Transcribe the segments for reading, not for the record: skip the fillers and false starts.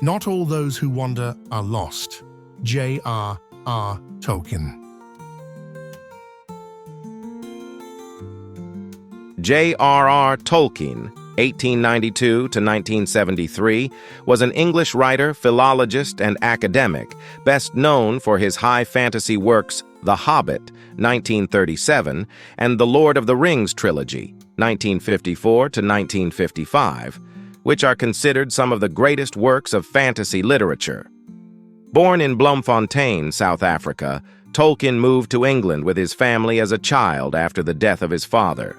Not all those who wander are lost. J.R.R. Tolkien. J.R.R. Tolkien, 1892 to 1973, was an English writer, philologist, and academic, best known for his high fantasy works The Hobbit, 1937, and The Lord of the Rings trilogy, 1954 to 1955, which are considered some of the greatest works of fantasy literature. Born in Bloemfontein, South Africa, Tolkien moved to England with his family as a child after the death of his father.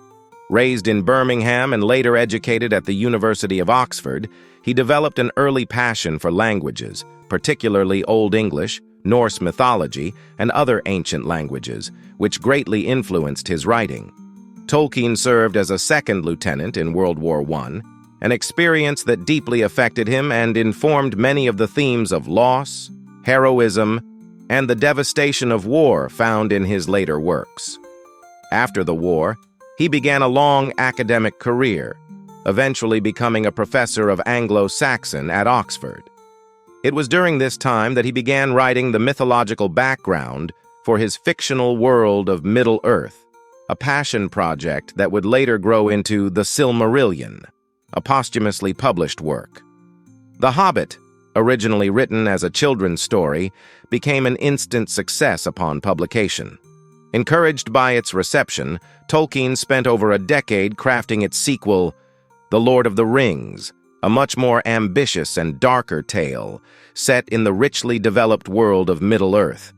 Raised in Birmingham and later educated at the University of Oxford, he developed an early passion for languages, particularly Old English, Norse mythology, and other ancient languages, which greatly influenced his writing. Tolkien served as a second lieutenant in World War I, an experience that deeply affected him and informed many of the themes of loss, heroism, and the devastation of war found in his later works. After the war, he began a long academic career, eventually becoming a professor of Anglo-Saxon at Oxford. It was during this time that he began writing the mythological background for his fictional world of Middle-earth, a passion project that would later grow into The Silmarillion, a posthumously published work. The Hobbit, originally written as a children's story, became an instant success upon publication. Encouraged by its reception, Tolkien spent over a decade crafting its sequel, The Lord of the Rings, a much more ambitious and darker tale, set in the richly developed world of Middle-earth.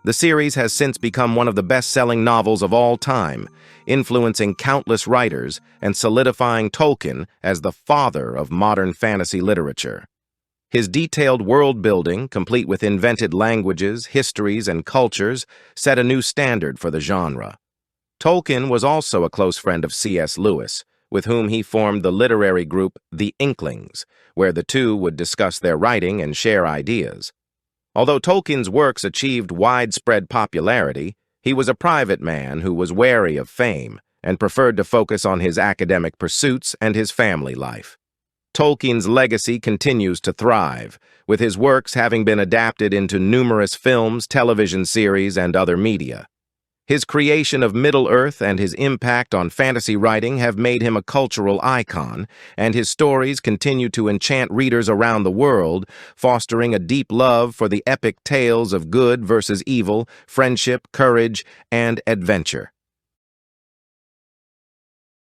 The series has since become one of the best-selling novels of all time, influencing countless writers and solidifying Tolkien as the father of modern fantasy literature. His detailed world-building, complete with invented languages, histories, and cultures, set a new standard for the genre. Tolkien was also a close friend of C.S. Lewis, with whom he formed the literary group The Inklings, where the two would discuss their writing and share ideas. Although Tolkien's works achieved widespread popularity, he was a private man who was wary of fame and preferred to focus on his academic pursuits and his family life. Tolkien's legacy continues to thrive, with his works having been adapted into numerous films, television series, and other media. His creation of Middle-earth and his impact on fantasy writing have made him a cultural icon, and his stories continue to enchant readers around the world, fostering a deep love for the epic tales of good versus evil, friendship, courage, and adventure.